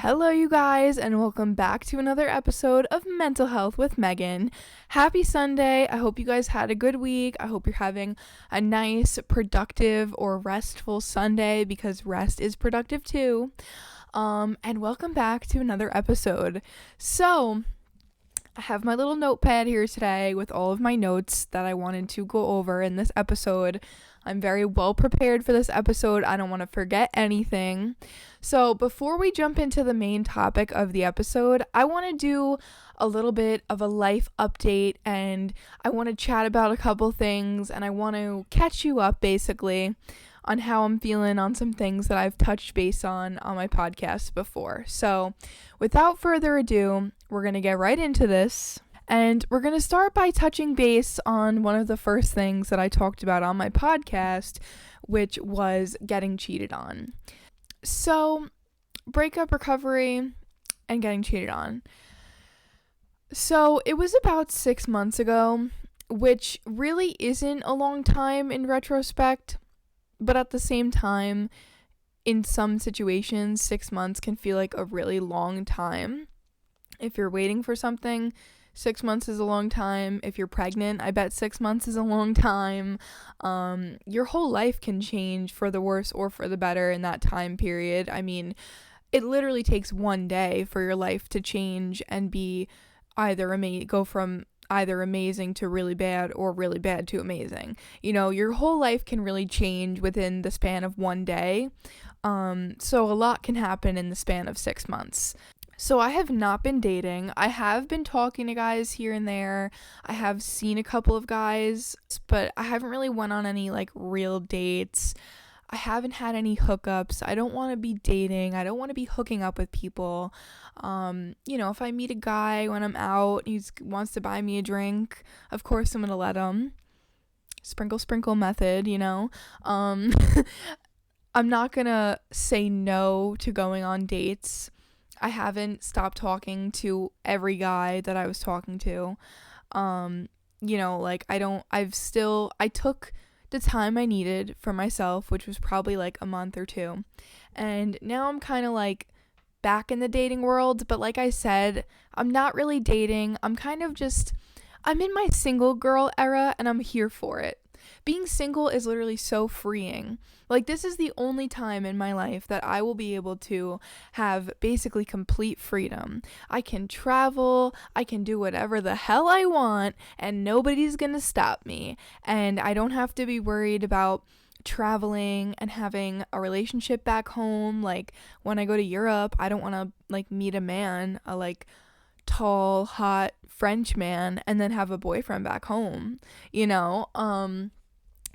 Hello, you guys, and welcome back to another episode of Mental Health with Megan. Happy Sunday. I hope you guys had a good week. I hope you're having a nice, productive, or restful Sunday because rest is productive too. And welcome back to another episode. So, I have my little notepad here today with all of my notes that I wanted to go over in this episode. I'm very well prepared for this episode. I don't want to forget anything. So before we jump into the main topic of the episode, I want to do a little bit of a life update and I want to chat about a couple things and I want to catch you up basically on how I'm feeling on some things that I've touched base on my podcast before. So without further ado, we're going to get right into this. And we're going to start by touching base on one of the first things that I talked about on my podcast, which was getting cheated on. So, breakup recovery and getting cheated on. So, it was about 6 months ago, which really isn't a long time in retrospect, but at the same time, in some situations, 6 months can feel like a really long time. If you're waiting for something, 6 months is a long time. If you're pregnant, I bet 6 months is a long time. Your whole life can change for the worse or for the better in that time period. I mean, it literally takes one day for your life to change and be go from either amazing to really bad or really bad to amazing. You know, your whole life can really change within the span of one day. So a lot can happen in the span of 6 months. So I have not been dating. I have been talking to guys here and there. I have seen a couple of guys, but I haven't really went on any like real dates. I haven't had any hookups. I don't want to be dating. I don't want to be hooking up with people. If I meet a guy when I'm out, he wants to buy me a drink, of course I'm going to let him. Sprinkle, sprinkle method, I'm not going to say no to going on dates. I haven't stopped talking to every guy that I was talking to. I took the time I needed for myself, which was probably like a month or two. And now I'm kind of like back in the dating world. But like I said, I'm not really dating. I'm in my single girl era and I'm here for it. Being single is literally so freeing. Like, this is the only time in my life that I will be able to have basically complete freedom. I can travel, I can do whatever the hell I want, and nobody's gonna stop me. And I don't have to be worried about traveling and having a relationship back home. Like, when I go to Europe, I don't want to, like, meet a man, tall, hot French man, and then have a boyfriend back home,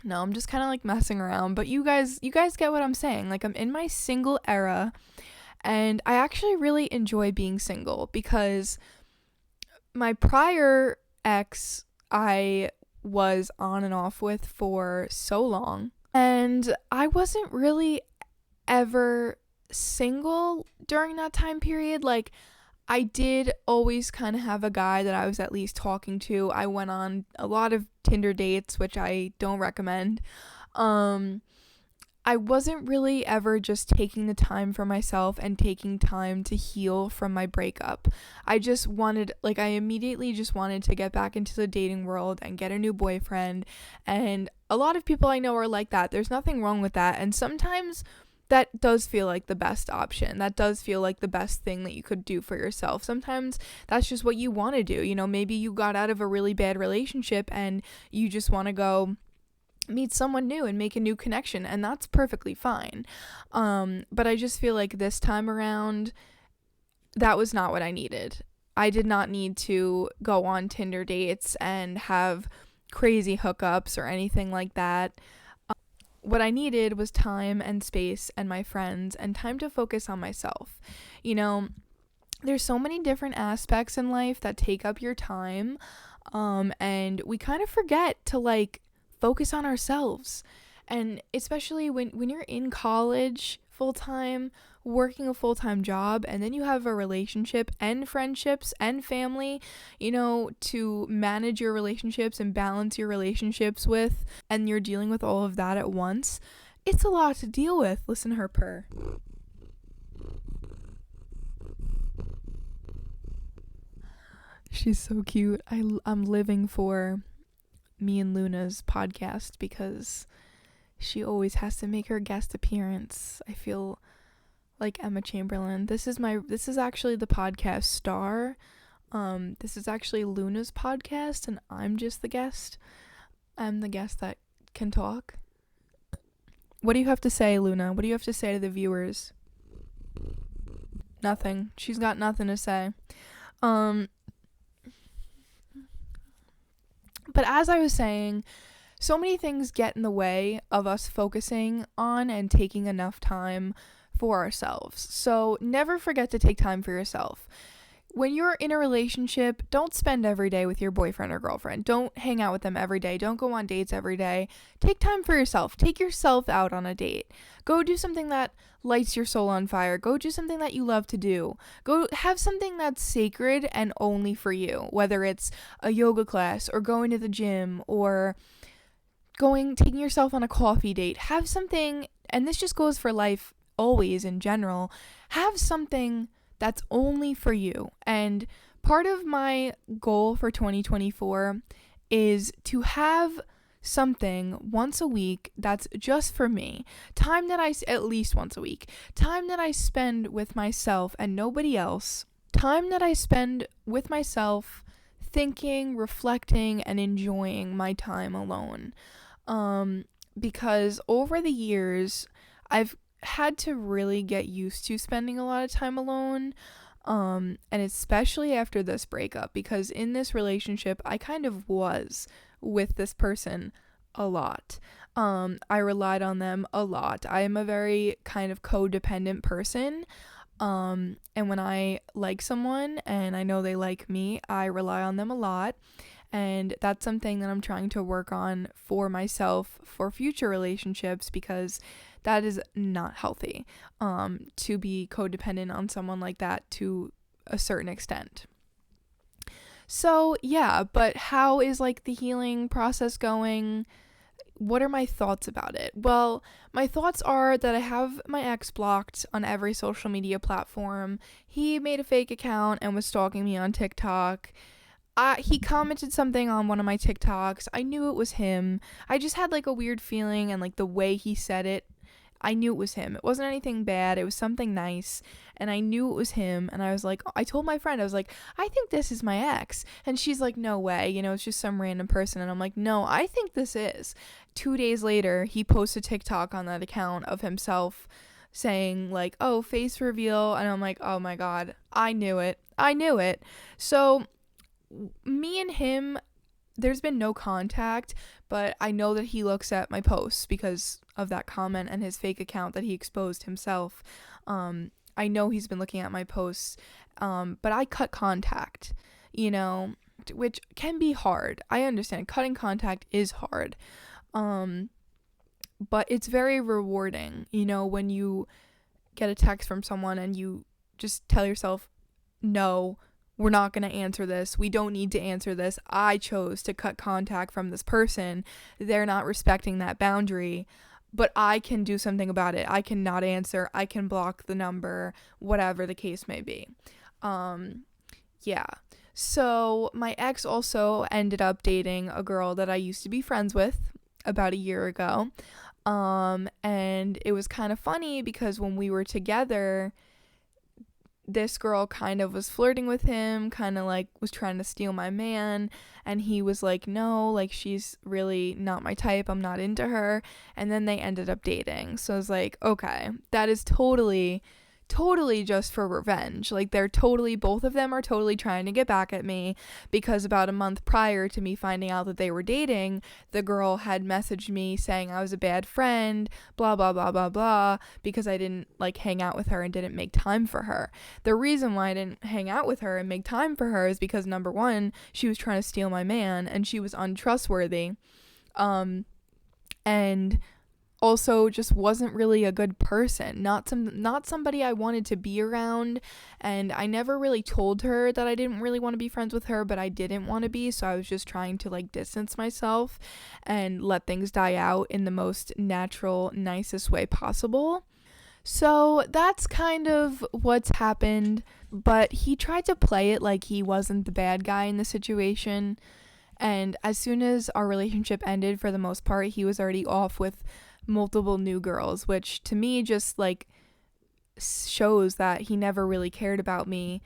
No, I'm just kind of like messing around, but you guys get what I'm saying. Like, I'm in my single era and I actually really enjoy being single because my prior ex I was on and off with for so long and I wasn't really ever single during that time period. Like, I did always kind of have a guy that I was at least talking to. I went on a lot of Tinder dates, which I don't recommend. I wasn't really ever just taking the time for myself and taking time to heal from my breakup. I immediately just wanted to get back into the dating world and get a new boyfriend. And a lot of people I know are like that. There's nothing wrong with that. And sometimes that does feel like the best option. That does feel like the best thing that you could do for yourself. Sometimes that's just what you want to do. Maybe you got out of a really bad relationship and you just want to go meet someone new and make a new connection, and that's perfectly fine. But I just feel like this time around, that was not what I needed. I did not need to go on Tinder dates and have crazy hookups or anything like that. What I needed was time and space and my friends and time to focus on myself. There's so many different aspects in life that take up your time, and we kind of forget to focus on ourselves. And especially when you're in college full-time, working a full-time job, and then you have a relationship and friendships and family, to manage your relationships and balance your relationships with, and you're dealing with all of that at once. It's a lot to deal with. Listen to her purr. She's so cute. I'm living for me and Luna's podcast because she always has to make her guest appearance. I feel like Emma Chamberlain. This is actually the podcast star. This is actually Luna's podcast and I'm just the guest. I'm the guest that can talk. What do you have to say, Luna? What do you have to say to the viewers? Nothing. She's got nothing to say. But as I was saying, so many things get in the way of us focusing on and taking enough time for ourselves. So never forget to take time for yourself. When you're in a relationship, don't spend every day with your boyfriend or girlfriend. Don't hang out with them every day. Don't go on dates every day. Take time for yourself. Take yourself out on a date. Go do something that lights your soul on fire. Go do something that you love to do. Go have something that's sacred and only for you, whether it's a yoga class or going to the gym or taking yourself on a coffee date. Have something, and this just goes for life always in general, have something that's only for you. And part of my goal for 2024 is to have something once a week that's just for me. At least once a week. Time that I spend with myself and nobody else. Time that I spend with myself thinking, reflecting, and enjoying my time alone. Because over the years, I've had to really get used to spending a lot of time alone, and especially after this breakup, because in this relationship I kind of was with this person a lot. I relied on them a lot. I am a very kind of codependent person, and when I like someone and I know they like me, I rely on them a lot. And that's something that I'm trying to work on for myself for future relationships, because that is not healthy, to be codependent on someone like that to a certain extent. So yeah, but how is like the healing process going? What are my thoughts about it? Well, my thoughts are that I have my ex blocked on every social media platform. He made a fake account and was stalking me on TikTok. He commented something on one of my TikToks. I knew it was him. I just had like a weird feeling, and like the way he said it, I knew it was him. It wasn't anything bad. It was something nice, and I knew it was him. And I was like, I told my friend, I was like, I think this is my ex. And she's like, no way. It's just some random person. And I'm like, no, I think this is. 2 days later, he posted TikTok on that account of himself saying like, oh, face reveal. And I'm like, oh my God, I knew it. So me and him, there's been no contact, but I know that he looks at my posts because of that comment and his fake account that he exposed himself. I know he's been looking at my posts, but I cut contact, which can be hard. I understand cutting contact is hard, but it's very rewarding, when you get a text from someone and you just tell yourself, no, we're not going to answer this. We don't need to answer this. I chose to cut contact from this person. They're not respecting that boundary, but I can do something about it. I can not answer. I can block the number, whatever the case may be. Yeah. So my ex also ended up dating a girl that I used to be friends with about a year ago. And it was kind of funny because when we were together, this girl kind of was flirting with him, kind of like was trying to steal my man, and he was like, no, like she's really not my type, I'm not into her. And then they ended up dating. So I was like, okay, that is totally just for revenge. Like both of them are totally trying to get back at me, because about a month prior to me finding out that they were dating, the girl had messaged me saying I was a bad friend, blah blah blah blah blah, because I didn't like hang out with her and didn't make time for her. The reason why I didn't hang out with her and make time for her is because, number one, she was trying to steal my man and she was untrustworthy, and also just wasn't really a good person, not somebody I wanted to be around. And I never really told her that I didn't really want to be friends with her, but I didn't want to be, so I was just trying to like distance myself and let things die out in the most natural, nicest way possible. So that's kind of what's happened, but he tried to play it like he wasn't the bad guy in the situation. And as soon as our relationship ended, for the most part, he was already off with multiple new girls, which to me just like shows that he never really cared about me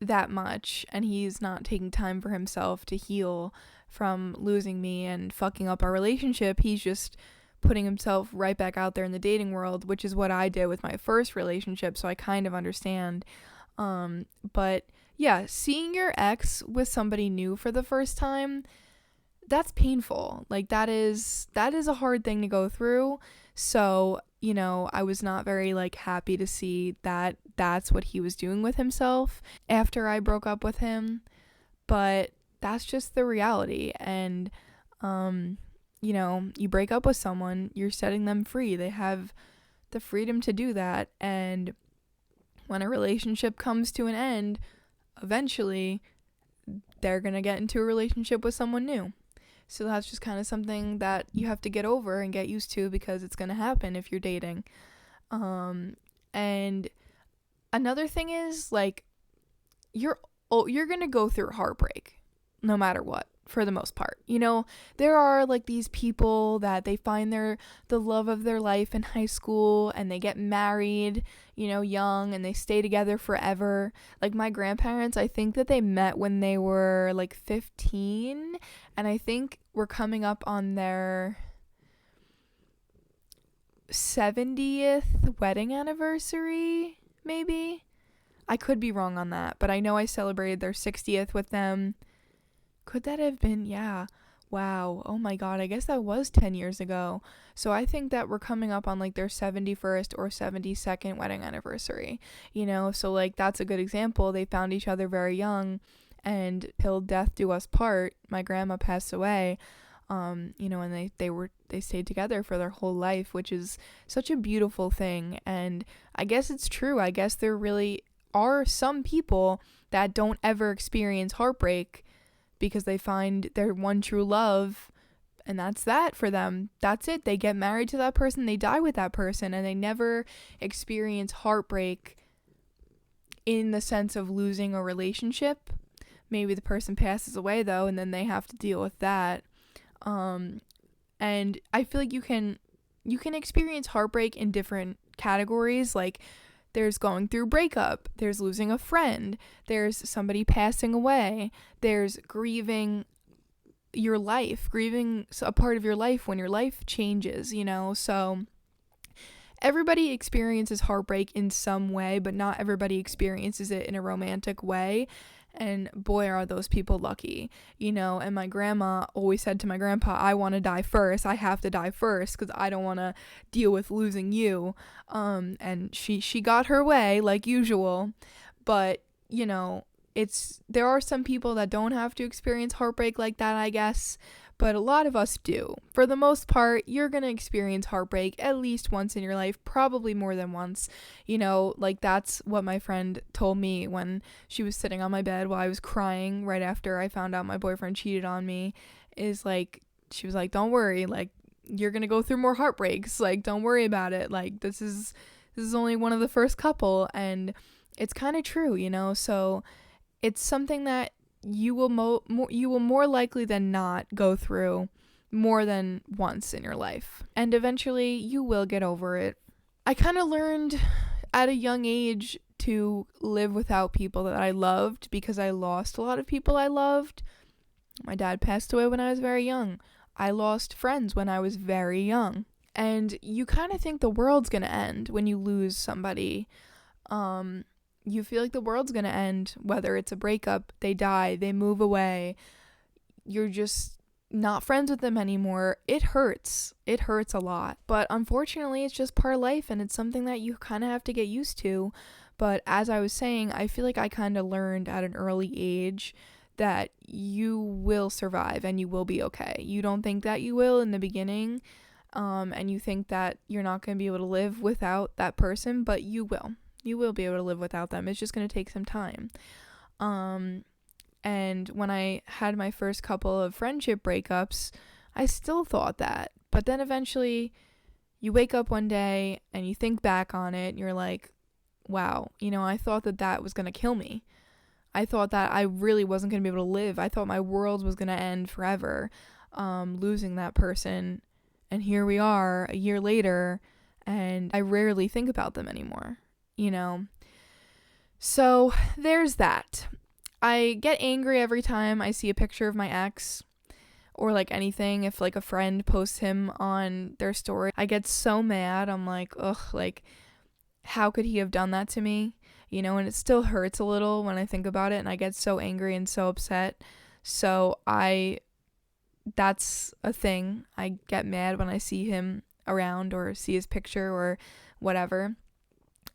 that much, and he's not taking time for himself to heal from losing me and fucking up our relationship. He's just putting himself right back out there in the dating world, which is what I did with my first relationship, so I kind of understand. But yeah, seeing your ex with somebody new for the first time, that's painful. Like that is a hard thing to go through. So, I was not very like happy to see that that's what he was doing with himself after I broke up with him. But that's just the reality. And you break up with someone, you're setting them free. They have the freedom to do that. And when a relationship comes to an end, eventually they're going to get into a relationship with someone new. So that's just kind of something that you have to get over and get used to, because it's going to happen if you're dating. And another thing is, like, you're going to go through heartbreak no matter what, for the most part. There are like these people that they find the love of their life in high school, and they get married, young, and they stay together forever. Like my grandparents, I think that they met when they were like 15, and I think we're coming up on their 70th wedding anniversary, maybe. I could be wrong on that, but I know I celebrated their 60th with them. Could that have been? Yeah. Wow. Oh my God. I guess that was 10 years ago. So I think that we're coming up on like their 71st or 72nd wedding anniversary, So like that's a good example. They found each other very young, and till death do us part. My grandma passed away, and they stayed together for their whole life, which is such a beautiful thing. And I guess it's true. I guess there really are some people that don't ever experience heartbreak, because they find their one true love, and that's that for them. That's it. They get married to that person, they die with that person, and they never experience heartbreak in the sense of losing a relationship. Maybe the person passes away though, and then they have to deal with that. And I feel like you can experience heartbreak in different categories. Like there's going through breakup, there's losing a friend, there's somebody passing away, there's grieving your life, grieving a part of your life when your life changes, So everybody experiences heartbreak in some way, but not everybody experiences it in a romantic way. And boy, are those people lucky, and my grandma always said to my grandpa, I want to die first. I have to die first because I don't want to deal with losing you. And she got her way like usual. But, there are some people that don't have to experience heartbreak like that, I guess. But a lot of us do. For the most part, you're going to experience heartbreak at least once in your life, probably more than once. Like that's what my friend told me when she was sitting on my bed while I was crying right after I found out my boyfriend cheated on me, is like, she was like, don't worry, like you're going to go through more heartbreaks. Like, don't worry about it. Like this is only one of the first couple. And it's kind of true, so it's something that you will more likely than not go through more than once in your life, and eventually you will get over it. I kind of learned at a young age to live without people that I loved, because I lost a lot of people I loved. My dad passed away when I was very young. I lost friends when I was very young. And you kind of think the world's gonna end when you lose somebody. You feel like the world's gonna end, whether it's a breakup, they die, they move away, you're just not friends with them anymore. It hurts. It hurts a lot. But unfortunately, it's just part of life, and it's something that you kind of have to get used to. But as I was saying, I feel like I kind of learned at an early age that you will survive and you will be okay. You don't think that you will in the beginning, and you think that you're not going to be able to live without that person, but you will. You will be able to live without them. It's just going to take some time. And when I had my first couple of friendship breakups, I still thought that. But then eventually you wake up one day and you think back on it and you're like, wow, I thought that was going to kill me. I thought that I really wasn't going to be able to live. I thought my world was going to end forever, losing that person. And here we are a year later, and I rarely think about them anymore, So there's that. I get angry every time I see a picture of my ex or like anything. If like a friend posts him on their story, I get so mad. I'm like, ugh, like, how could he have done that to me? And it still hurts a little when I think about it, and I get so angry and so upset. So that's a thing. I get mad when I see him around or see his picture or whatever.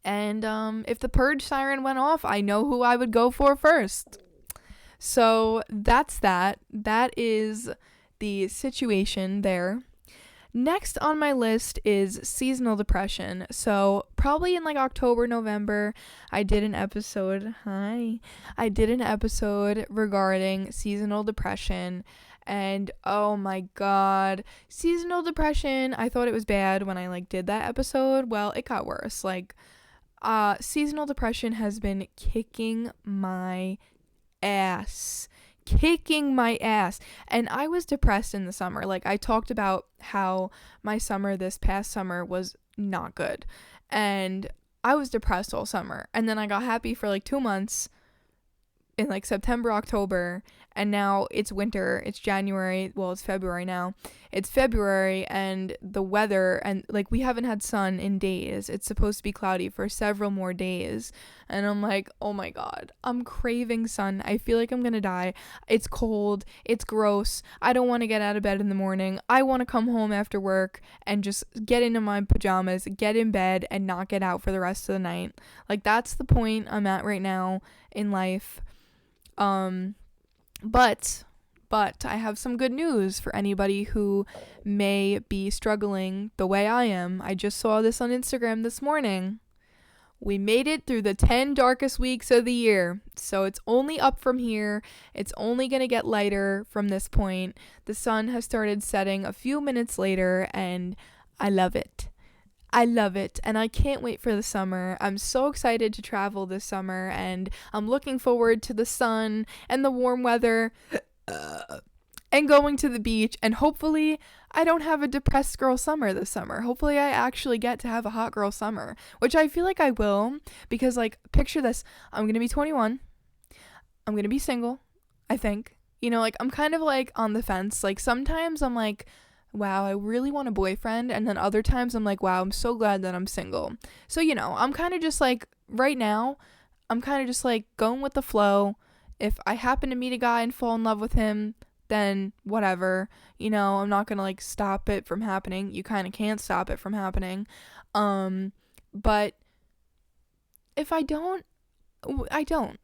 And if the purge siren went off, I know who I would go for first. So that's that. That is the situation there. Next on my list is seasonal depression. So probably in like October, November, I did an episode regarding seasonal depression. And oh my god, seasonal depression, I thought it was bad when I like did that episode. Well, it got worse. Like, seasonal depression has been kicking my ass. And I was depressed in the summer. Like, I talked about how my summer this past summer was not good, and I was depressed all summer, and then I got happy for like 2 months in like September, October, and now it's winter, it's January, well, it's February now, it's February, and the weather, and like we haven't had sun in days. It's supposed to be cloudy for several more days, and I'm like, oh my god, I'm craving sun. I feel like I'm gonna die. It's cold, it's gross, I don't want to get out of bed in the morning. I want to come home after work and just get into my pajamas, get in bed, and not get out for the rest of the night. Like, that's the point I'm at right now in life. But I have some good news for anybody who may be struggling the way I am. I just saw this on Instagram this morning. We made it through the 10 darkest weeks of the year. So it's only up from here. It's only going to get lighter from this point. The sun has started setting a few minutes later, and I love it. And I can't wait for the summer. I'm so excited to travel this summer, and I'm looking forward to the sun and the warm weather and going to the beach, and hopefully I don't have a depressed girl summer this summer. Hopefully I actually get to have a hot girl summer, which I feel like I will, because like, picture this. I'm going to be 21. I'm going to be single, I think. Like, I'm kind of like on the fence. Like, sometimes I'm like, wow, I really want a boyfriend, and then other times I'm like, wow, I'm so glad that I'm single. So, I'm kind of just like, right now, I'm kind of just like going with the flow. If I happen to meet a guy and fall in love with him, then whatever, I'm not gonna like stop it from happening. You kind of can't stop it from happening. But if I don't,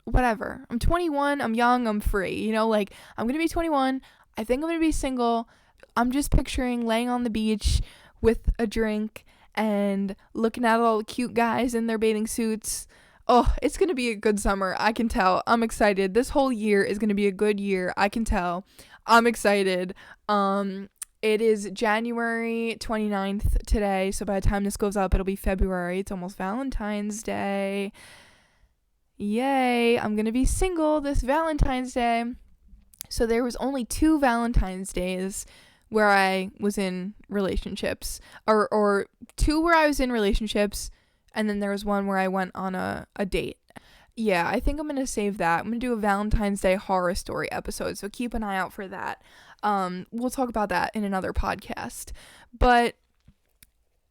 whatever. I'm 21, I'm young, I'm free, like, I'm gonna be 21, I think I'm gonna be single. I'm just picturing laying on the beach with a drink and looking at all the cute guys in their bathing suits. Oh, it's going to be a good summer. I can tell. I'm excited. This whole year is going to be a good year. I can tell. I'm excited. It is January 29th today, so by the time this goes up, it'll be February. It's almost Valentine's Day. Yay. I'm going to be single this Valentine's Day. So there was only 2 Valentine's Days where I was in relationships, or 2 where I was in relationships, and then there was 1 where I went on a date. Yeah, I think I'm going to save that. I'm going to do a Valentine's Day horror story episode, so keep an eye out for that. We'll talk about that in another podcast. But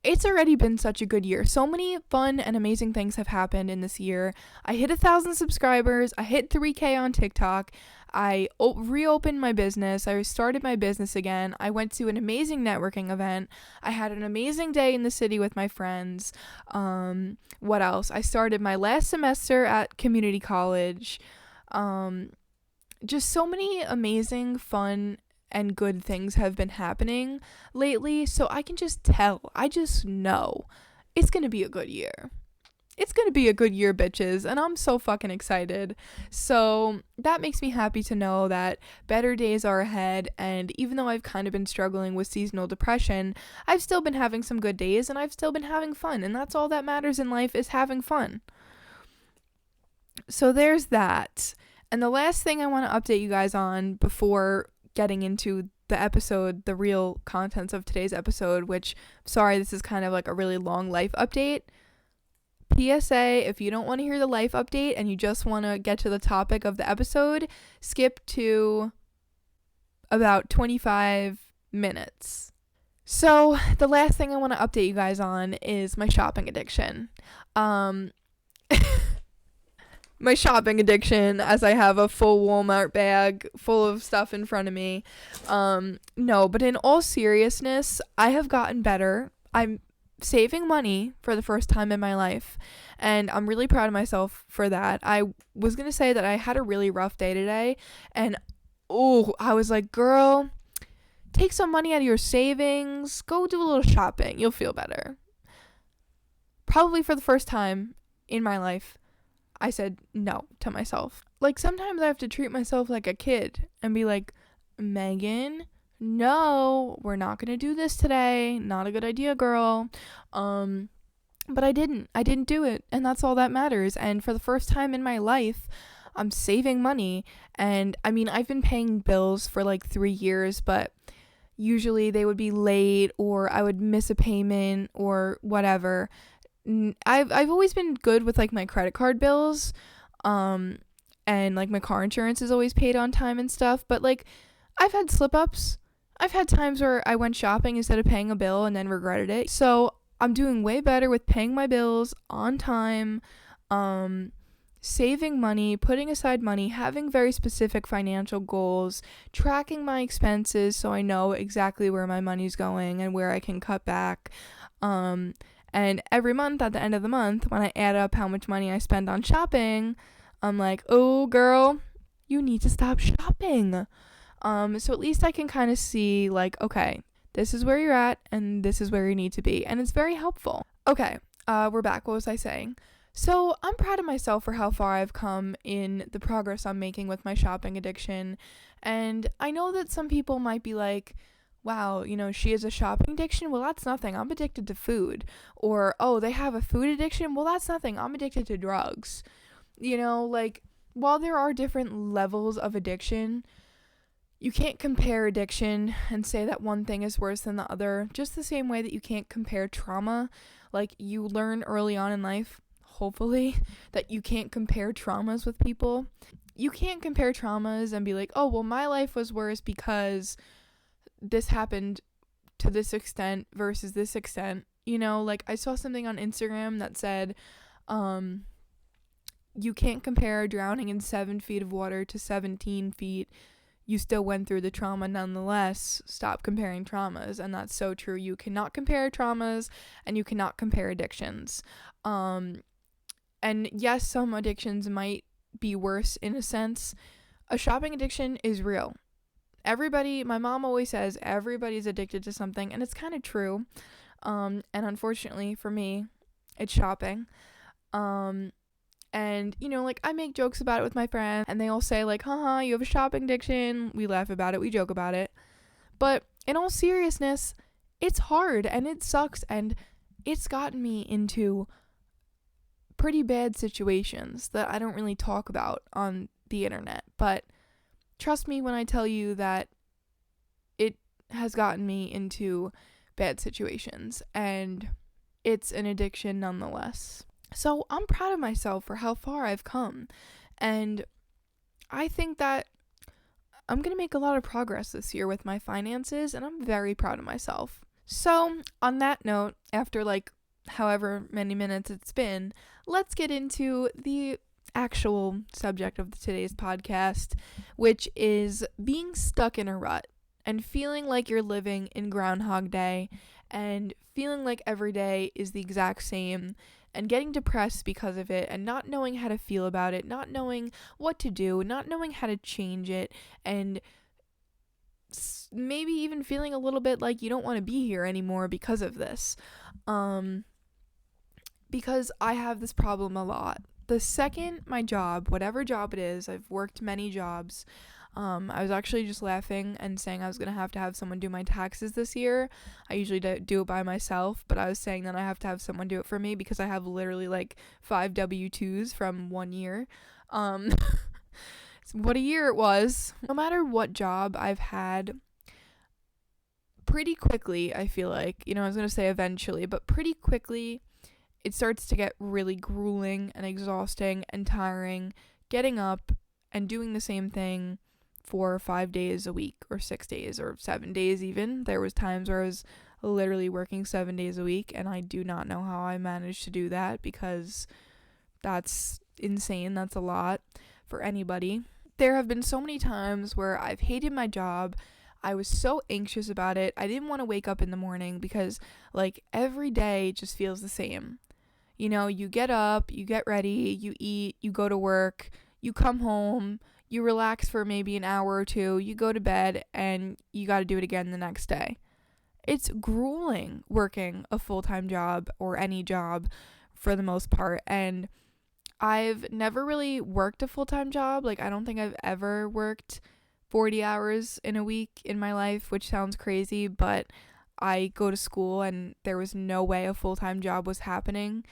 it's already been such a good year. So many fun and amazing things have happened in this year. I hit 1,000 subscribers. I hit 3K on TikTok. I reopened my business. I started my business again. I went to an amazing networking event. I had an amazing day in the city with my friends. What else? I started my last semester at community college. Just so many amazing, fun, and good things have been happening lately. So I can just tell. I just know it's going to be a good year. it's going to be a good year, bitches, and I'm so fucking excited. So that makes me happy to know that better days are ahead, and even though I've kind of been struggling with seasonal depression, I've still been having some good days, and I've still been having fun, and that's all that matters in life, is having fun. So there's that. And the last thing I want to update you guys on before getting into the episode, the real contents of today's episode, which, sorry, this is kind of like a really long life update. PSA, if you don't want to hear the life update and you just want to get to the topic of the episode, skip to about 25 minutes. So the last thing I want to update you guys on is my shopping addiction. My shopping addiction, as I have a full Walmart bag full of stuff in front of me. No, but in all seriousness, I have gotten better. I'm saving money for the first time in my life, and I'm really proud of myself for that. I was gonna say that I had a really rough day today, and I was like, girl, take some money out of your savings, go do a little shopping, you'll feel better. Probably for the first time in my life, I said no to myself. Like, sometimes I have to treat myself like a kid and be like, Megan, no, we're not going to do this today. Not a good idea, girl. But I didn't do it. And that's all that matters. And for the first time in my life, I'm saving money. And I mean, I've been paying bills for like 3 years, but usually they would be late or I would miss a payment or whatever. I've always been good with like my credit card bills. And like my car insurance is always paid on time and stuff. But like, I've had slip ups. I've had times where I went shopping instead of paying a bill and then regretted it. So I'm doing way better with paying my bills on time, saving money, putting aside money, having very specific financial goals, tracking my expenses so I know exactly where my money's going and where I can cut back. And every month, at the end of the month, when I add up how much money I spend on shopping, I'm like, oh, girl, you need to stop shopping. So at least I can kind of see, like, okay, this is where you're at and this is where you need to be. And it's very helpful. Okay, we're back. What was I saying? So I'm proud of myself for how far I've come in the progress I'm making with my shopping addiction. And I know that some people might be like, wow, she has a shopping addiction? Well, that's nothing. I'm addicted to food. Or, oh, they have a food addiction? Well, that's nothing. I'm addicted to drugs. Like, while there are different levels of addiction, you can't compare addiction and say that one thing is worse than the other, just the same way that you can't compare trauma. Like, you learn early on in life, hopefully, that you can't compare traumas with people. You can't compare traumas and be like, oh, well, my life was worse because this happened to this extent versus this extent. Like, I saw something on Instagram that said, you can't compare drowning in 7 feet of water to 17 feet. You still went through the trauma nonetheless. Stop comparing traumas. And that's so true. You cannot compare traumas and you cannot compare addictions. And yes, some addictions might be worse in a sense. A shopping addiction is real. My mom always says everybody's addicted to something, and it's kind of true. And unfortunately for me, it's shopping. And, like, I make jokes about it with my friends, and they all say, like, haha, you have a shopping addiction. We laugh about it. We joke about it. But in all seriousness, it's hard, and it sucks, and it's gotten me into pretty bad situations that I don't really talk about on the internet. But trust me when I tell you that it has gotten me into bad situations, and it's an addiction nonetheless. So I'm proud of myself for how far I've come, and I think that I'm going to make a lot of progress this year with my finances, and I'm very proud of myself. So on that note, after like however many minutes it's been, let's get into the actual subject of today's podcast, which is being stuck in a rut and feeling like you're living in Groundhog Day and feeling like every day is the exact same and getting depressed because of it and not knowing how to feel about it, not knowing what to do, not knowing how to change it, and maybe even feeling a little bit like you don't want to be here anymore because of this. because I have this problem a lot. The second my job, whatever job it is, I've worked many jobs. I was actually just laughing and saying I was going to have someone do my taxes this year. I usually do it by myself, but I was saying that I have to have someone do it for me because I have literally like 5 W-2s from 1 year. What a year it was. No matter what job I've had, pretty quickly, I feel like, I was going to say eventually, but pretty quickly, it starts to get really grueling and exhausting and tiring, getting up and doing the same thing for 5 days a week or 6 days or 7 days even. There was times where I was literally working 7 days a week, and I do not know how I managed to do that because that's insane. That's a lot for anybody. There have been so many times where I've hated my job. I was so anxious about it. I didn't want to wake up in the morning because like every day just feels the same. You get up, you get ready, you eat, you go to work, you come home, you relax for maybe an hour or two, you go to bed, and you got to do it again the next day. It's grueling working a full-time job or any job for the most part, and I've never really worked a full-time job. Like, I don't think I've ever worked 40 hours in a week in my life, which sounds crazy, but I go to school and there was no way a full-time job was happening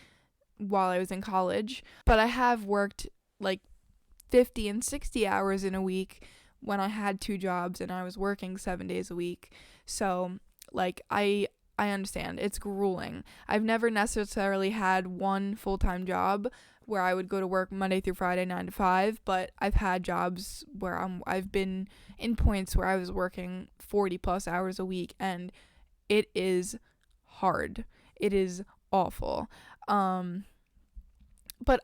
while I was in college. But I have worked like 50 and 60 hours in a week when I had 2 jobs and I was working 7 days a week. So like I understand it's grueling. I've never necessarily had one full-time job where I would go to work Monday through Friday 9 to 5, but I've had jobs where I've been in points where I was working 40 plus hours a week, and it is hard. It is awful. But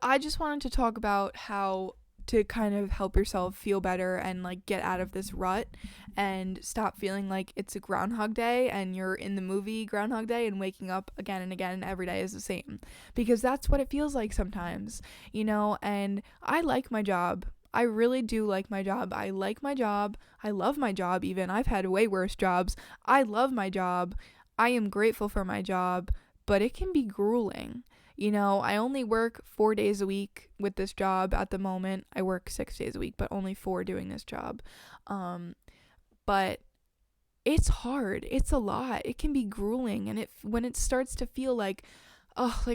I just wanted to talk about how to kind of help yourself feel better and like get out of this rut and stop feeling like it's a Groundhog Day and you're in the movie Groundhog Day and waking up again and again and every day is the same, because that's what it feels like sometimes, and I like my job. I really do like my job. I like my job. I love my job even. I've had way worse jobs. I love my job. I am grateful for my job, but it can be grueling. I only work 4 days a week with this job at the moment. I work 6 days a week, but only 4 doing this job. But it's hard. It's a lot. It can be grueling. And when it starts to feel like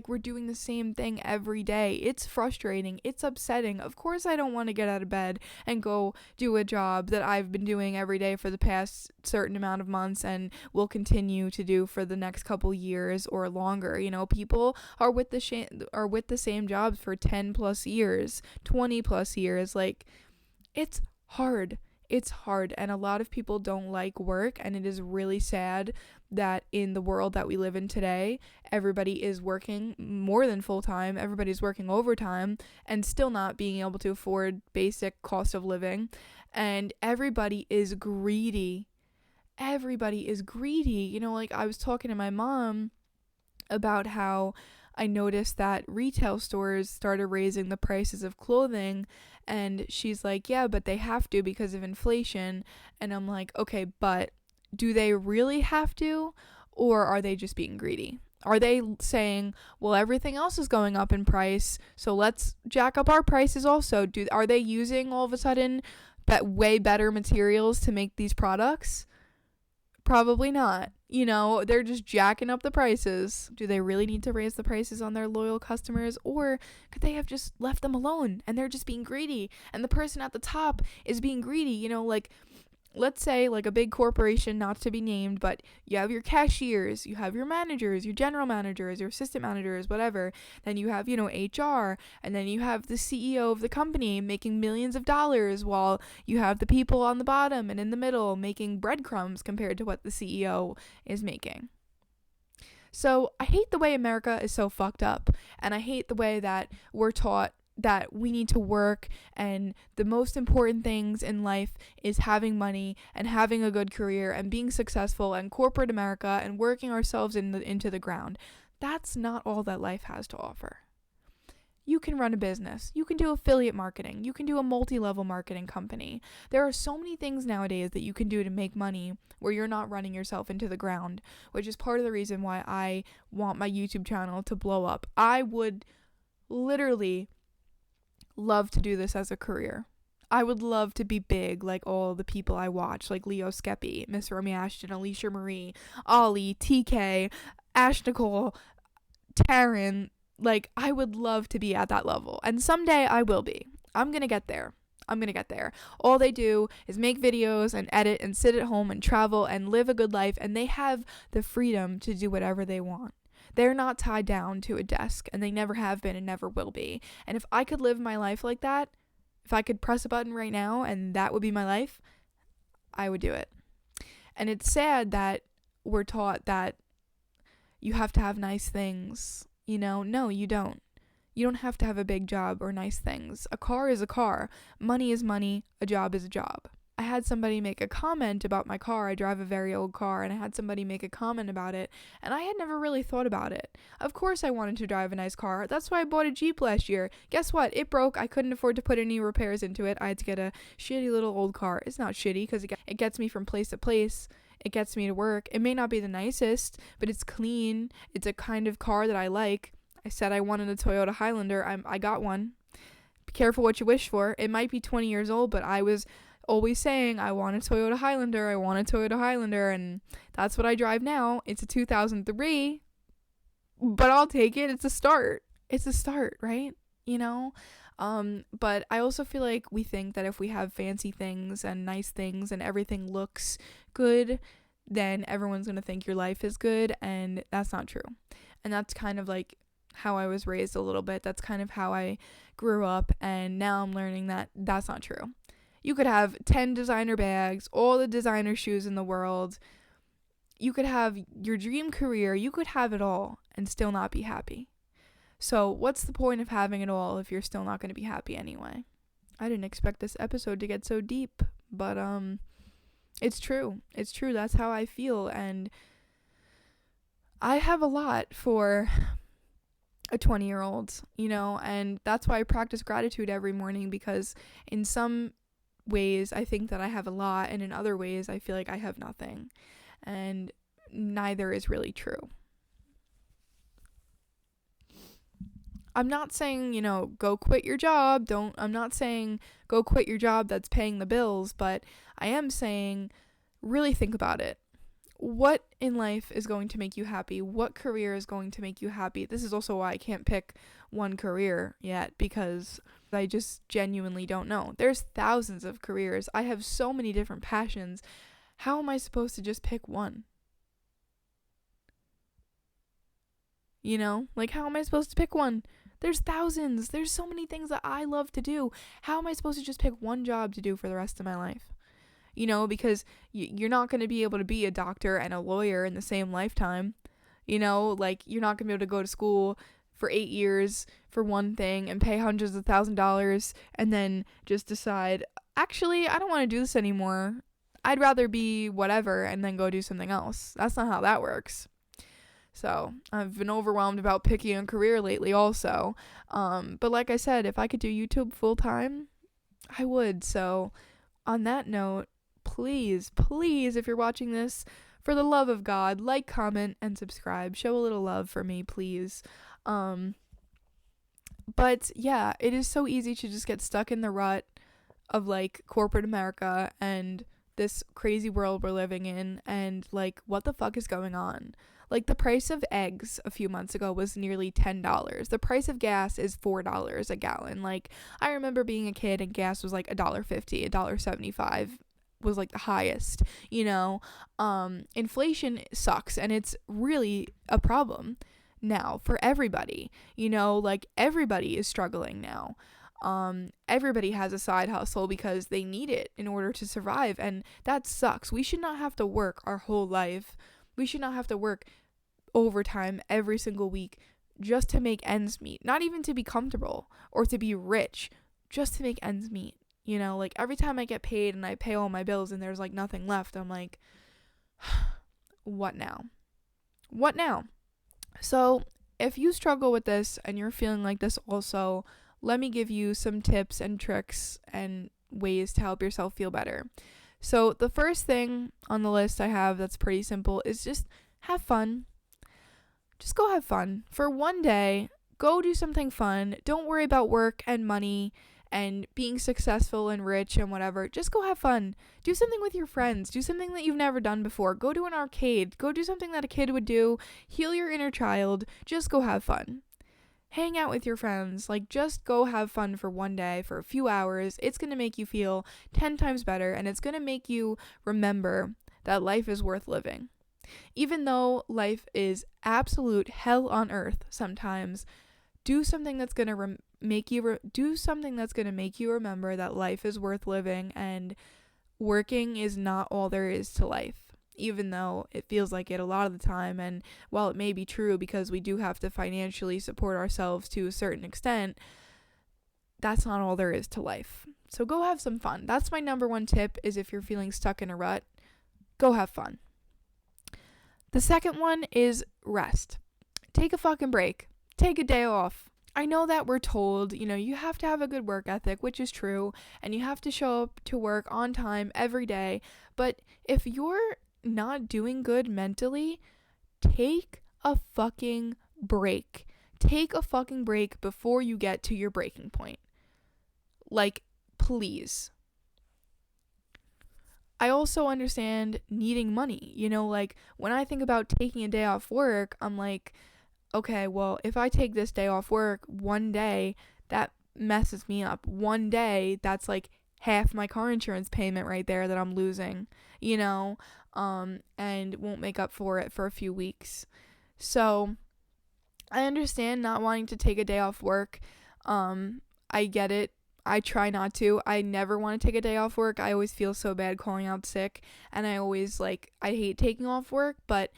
we're doing the same thing every day, it's frustrating. It's upsetting. Of course, I don't want to get out of bed and go do a job that I've been doing every day for the past certain amount of months and will continue to do for the next couple years or longer. People are with the same jobs for 10 plus years, 20 plus years. Like, it's hard. It's hard, and a lot of people don't like work, and it is really sad that in the world that we live in today, everybody is working more than full-time, everybody's working overtime, and still not being able to afford basic cost of living, and everybody is greedy. Everybody is greedy. Like I was talking to my mom about how I noticed that retail stores started raising the prices of clothing, and she's like, yeah, but they have to because of inflation. And I'm like, okay, but do they really have to, or are they just being greedy? Are they saying, well, everything else is going up in price, so let's jack up our prices also? Are they using all of a sudden way better materials to make these products? Probably not. They're just jacking up the prices. Do they really need to raise the prices on their loyal customers? Or could they have just left them alone and they're just being greedy? And the person at the top is being greedy, like let's say like a big corporation, not to be named, but you have your cashiers, you have your managers, your general managers, your assistant managers, whatever. Then you have, HR, and then you have the CEO of the company making millions of dollars, while you have the people on the bottom and in the middle making breadcrumbs compared to what the CEO is making. So I hate the way America is so fucked up, and I hate the way that we're taught that we need to work, and the most important things in life is having money and having a good career and being successful, and corporate America and working ourselves into the ground. That's not all that life has to offer. You can run a business. You can do affiliate marketing. You can do a multi-level marketing company. There are so many things nowadays that you can do to make money where you're not running yourself into the ground, which is part of the reason why I want my YouTube channel to blow up. I would literally love to do this as a career. I would love to be big like all the people I watch, like Leo Skeppy, Miss Romy Ashton, Alicia Marie, Ollie, TK, Ash Nicole, Taryn. Like, I would love to be at that level. And someday I will be. I'm going to get there. All they do is make videos and edit and sit at home and travel and live a good life. And they have the freedom to do whatever they want. They're not tied down to a desk, and they never have been and never will be. And if I could live my life like that, if I could press a button right now and that would be my life, I would do it. And it's sad that we're taught that you have to have nice things. No, you don't. You don't have to have a big job or nice things. A car is a car. Money is money. A job is a job. I had somebody make a comment about my car. I drive a very old car, and I had somebody make a comment about it, and I had never really thought about it. Of course I wanted to drive a nice car. That's why I bought a Jeep last year. Guess what? It broke. I couldn't afford to put any repairs into it. I had to get a shitty little old car. It's not shitty because it gets me from place to place. It gets me to work. It may not be the nicest, but it's clean. It's a kind of car that I like. I said I wanted a Toyota Highlander. I got one. Be careful what you wish for. It might be 20 years old, but I was always saying I want a Toyota Highlander. I want a Toyota Highlander, and that's what I drive now. It's a 2003, but I'll take it. It's a start. Right? But I also feel like we think that if we have fancy things and nice things and everything looks good, then everyone's going to think your life is good, and that's not true. And that's kind of like how I was raised a little bit. That's kind of how I grew up, and now I'm learning that that's not true. You could have 10 designer bags, all the designer shoes in the world. You could have your dream career. You could have it all and still not be happy. So what's the point of having it all if you're still not going to be happy anyway? I didn't expect this episode to get so deep, but it's true. It's true. That's how I feel, and I have a lot for a 20-year-old, and that's why I practice gratitude every morning, because in some ways I think that I have a lot, and in other ways I feel like I have nothing, and neither is really true. I'm not saying, go quit your job. I'm not saying go quit your job that's paying the bills, but I am saying really think about it. What in life is going to make you happy? What career is going to make you happy? This is also why I can't pick one career yet, because I just genuinely don't know. There's thousands of careers. I have so many different passions. How am I supposed to just pick one? How am I supposed to pick one? There's thousands. There's so many things that I love to do. How am I supposed to just pick one job to do for the rest of my life? Because you're not going to be able to be a doctor and a lawyer in the same lifetime. You're not going to be able to go to school for 8 years for one thing and pay hundreds of $1,000s and then just decide, actually, I don't want to do this anymore. I'd rather be whatever and then go do something else. That's not how that works. So I've been overwhelmed about picking a career lately also. But like I said, if I could do YouTube full time, I would. So on that note, please, if you're watching this, for the love of God, like, comment, and subscribe. Show a little love for me, please. But yeah, it is so easy to just get stuck in the rut of corporate America and this crazy world we're living in, and what the fuck is going on? The price of eggs a few months ago was nearly $10. The price of gas is $4 a gallon. I remember being a kid and gas was $1.50, $1.75 was the highest, inflation sucks, and it's really a problem now for everybody, everybody is struggling now. Everybody has a side hustle because they need it in order to survive, and that sucks. We should not have to work our whole life. We should not have to work overtime every single week just to make ends meet, not even to be comfortable or to be rich, just to make ends meet. Every time I get paid and I pay all my bills and there's nothing left, I'm what now? So if you struggle with this and you're feeling like this also, let me give you some tips and tricks and ways to help yourself feel better. So the first thing on the list I have that's pretty simple is just have fun. Just go have fun. For one day, go do something fun. Don't worry about work and money and being successful and rich and whatever. Just go have fun. Do something with your friends. Do something that you've never done before. Go to an arcade. Go do something that a kid would do. Heal your inner child. Just go have fun. Hang out with your friends. Like, just go have fun for one day, for a few hours. It's going to make you feel 10 times better, and it's going to make you remember that life is worth living. Even though life is absolute hell on earth sometimes, do something that's going to make you remember that life is worth living, and working is not all there is to life, even though it feels like it a lot of the time. And while it may be true, because we do have to financially support ourselves to a certain extent, that's not all there is to life. So go have some fun. That's my number one tip, is if you're feeling stuck in a rut, go have fun. The second one is rest. Take a fucking break. Take a day off. I know that we're told, you have to have a good work ethic, which is true, and you have to show up to work on time every day. But if you're not doing good mentally, take a fucking break. Take a fucking break before you get to your breaking point. Like, please. I also understand needing money. Like, when I think about taking a day off work, I'm like, okay, well, if I take this day off work one day, that messes me up. One day, that's like half my car insurance payment right there that I'm losing, and won't make up for it for a few weeks. So I understand not wanting to take a day off work. I get it. I try not to. I never want to take a day off work. I always feel so bad calling out sick, and I hate taking off work, but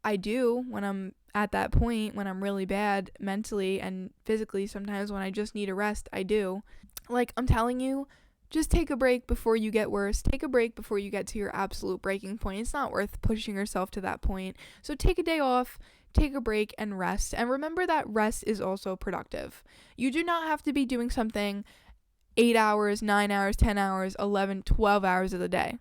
I do when I'm at that point, when I'm really bad mentally and physically. Sometimes when I just need a rest, I do. Like, I'm telling you, just take a break before you get worse. Take a break before you get to your absolute breaking point. It's not worth pushing yourself to that point. So take a day off, take a break, and rest. And remember that rest is also productive. You do not have to be doing something 8 hours, 9 hours, 10 hours, 11, 12 hours of the day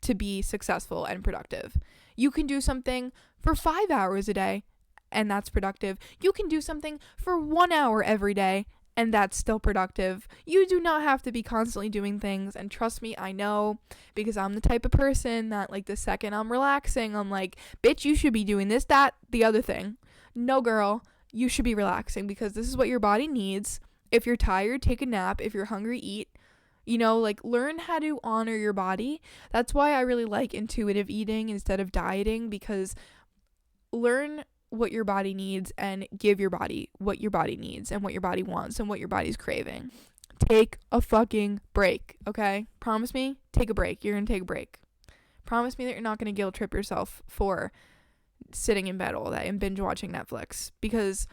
to be successful and productive. You can do something for 5 hours a day, and that's productive. You can do something for 1 hour every day, and that's still productive. You do not have to be constantly doing things. And trust me, I know, because I'm the type of person that, like, the second I'm relaxing, I'm like, bitch, you should be doing this, that, the other thing. No, girl, you should be relaxing, because this is what your body needs. If you're tired, take a nap. If you're hungry, eat. Learn how to honor your body. That's why I really like intuitive eating instead of dieting, because learn what your body needs and give your body what your body needs and what your body wants and what your body's craving. Take a fucking break, okay? Promise me, take a break. You're gonna take a break. Promise me that you're not gonna guilt trip yourself for sitting in bed all day and binge watching Netflix, because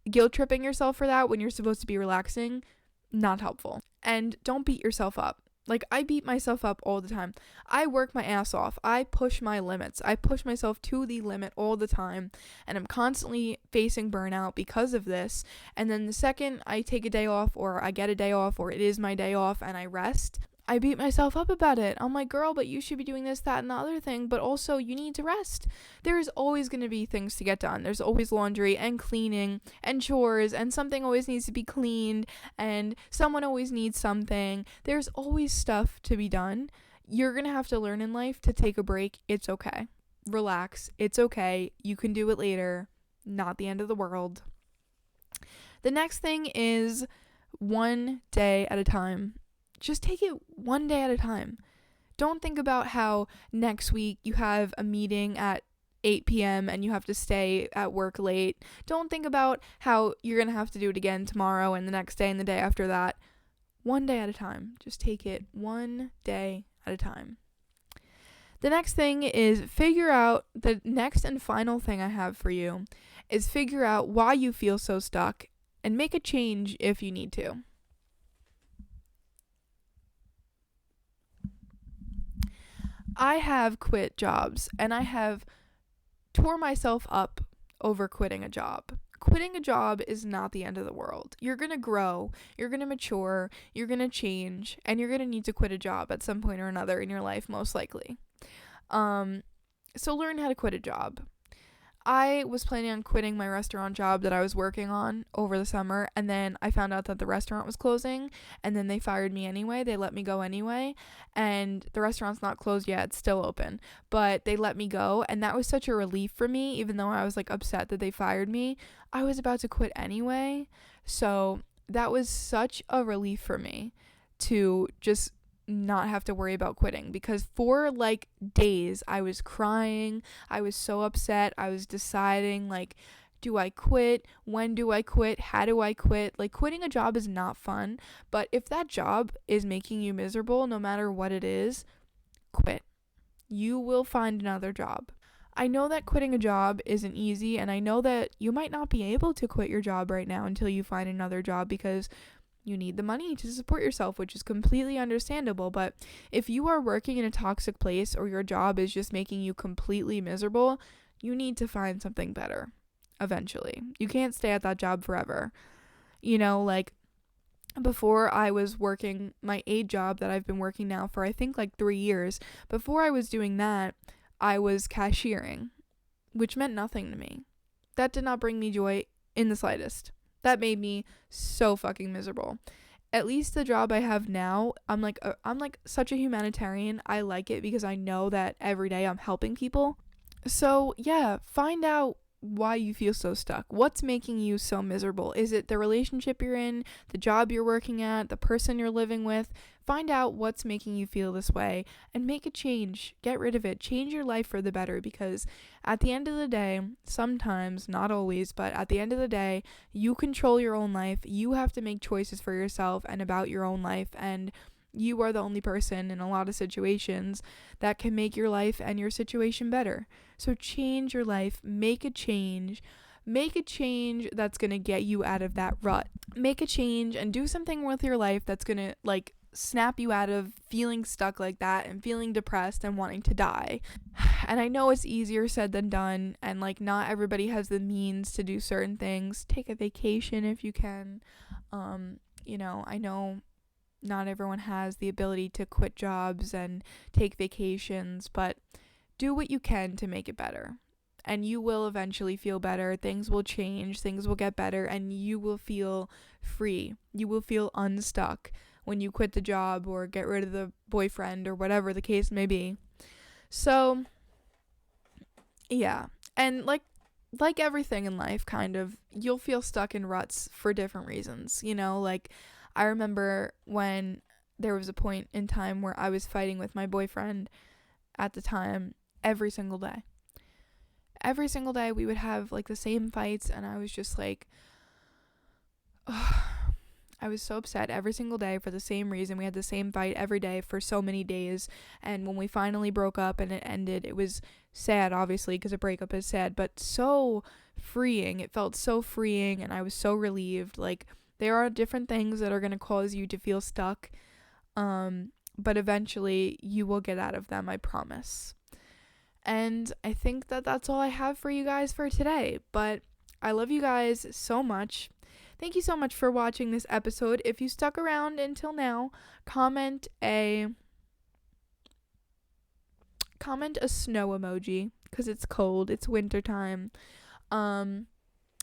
guilt tripping yourself for that when you're supposed to be relaxing, not helpful. And don't beat yourself up. Like, I beat myself up all the time. I work my ass off. I push my limits. I push myself to the limit all the time. And I'm constantly facing burnout because of this. And then the second I take a day off, or I get a day off, or it is my day off and I rest, I beat myself up about it. I'm like, girl, but you should be doing this, that, and the other thing. But also, you need to rest. There's always going to be things to get done. There's always laundry and cleaning and chores, and something always needs to be cleaned, and someone always needs something. There's always stuff to be done. You're going to have to learn in life to take a break. It's okay. Relax. It's okay. You can do it later. Not the end of the world. The next thing is one day at a time. Just take it one day at a time. Don't think about how next week you have a meeting at 8 p.m. and you have to stay at work late. Don't think about how you're going to have to do it again tomorrow and the next day and the day after that. One day at a time. Just take it one day at a time. The next thing is the next and final thing I have for you is figure out why you feel so stuck and make a change if you need to. I have quit jobs and I have tore myself up over quitting a job. Quitting a job is not the end of the world. You're going to grow, you're going to mature, you're going to change, and you're going to need to quit a job at some point or another in your life, most likely. So learn how to quit a job. I was planning on quitting my restaurant job that I was working on over the summer, and then I found out that the restaurant was closing, and then they fired me anyway. They let me go anyway, and the restaurant's not closed yet. It's still open, but they let me go, and that was such a relief for me, even though I was like upset that they fired me. I was about to quit anyway, so that was such a relief for me to just not have to worry about quitting, because for like days I was crying. I was so upset. I was deciding, like, do I quit? When do I quit? How do I quit? Like, quitting a job is not fun, but if that job is making you miserable, no matter what it is, quit. You will find another job. I know that quitting a job isn't easy, and I know that you might not be able to quit your job right now until you find another job, because you need the money to support yourself, which is completely understandable. But if you are working in a toxic place, or your job is just making you completely miserable, you need to find something better eventually. You can't stay at that job forever. You know, like, before I was working my aide job that I've been working now for, I think, like 3 years, before I was doing that, I was cashiering, which meant nothing to me. That did not bring me joy in the slightest. That made me so fucking miserable. At least the job I have now, I'm like such a humanitarian. I like it because I know that every day I'm helping people. So yeah, find out why you feel so stuck. What's making you so miserable? Is it the relationship you're in, the job you're working at, the person you're living with? Find out what's making you feel this way and make a change. Get rid of it. Change your life for the better, because at the end of the day, sometimes, not always, but at the end of the day, you control your own life. You have to make choices for yourself and about your own life, and you are the only person in a lot of situations that can make your life and your situation better. So change your life, make a change that's going to get you out of that rut. Make a change and do something with your life that's going to, like, snap you out of feeling stuck like that and feeling depressed and wanting to die. And I know it's easier said than done, and like, not everybody has the means to do certain things. Take a vacation if you can. I know not everyone has the ability to quit jobs and take vacations, but do what you can to make it better. And you will eventually feel better. Things will change, things will get better, and you will feel free. You will feel unstuck when you quit the job or get rid of the boyfriend or whatever the case may be. So, yeah. And like everything in life, kind of, you'll feel stuck in ruts for different reasons. Like, I remember when there was a point in time where I was fighting with my boyfriend at the time every single day. Every single day we would have like the same fights, and I was just like, I was so upset every single day for the same reason. We had the same fight every day for so many days, and when we finally broke up and it ended, it was sad, obviously, because a breakup is sad, but so freeing. It felt so freeing, and I was so relieved. Like, there are different things that are going to cause you to feel stuck, but eventually you will get out of them, I promise. And I think that that's all I have for you guys for today, but I love you guys so much. Thank you so much for watching this episode. If you stuck around until now, comment a snow emoji, because it's cold, it's winter time.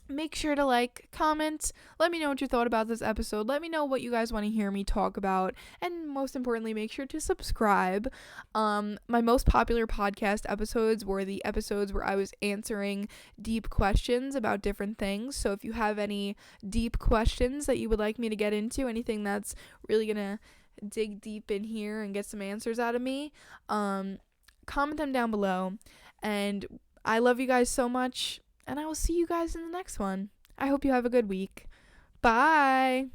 Make sure to comment, let me know what you thought about this episode, let me know what you guys want to hear me talk about, and most importantly, make sure to subscribe. My most popular podcast episodes were the episodes where I was answering deep questions about different things. So if you have any deep questions that you would like me to get into, anything that's really gonna dig deep in here and get some answers out of me, comment them down below. And I love you guys so much, and I will see you guys in the next one. I hope you have a good week. Bye!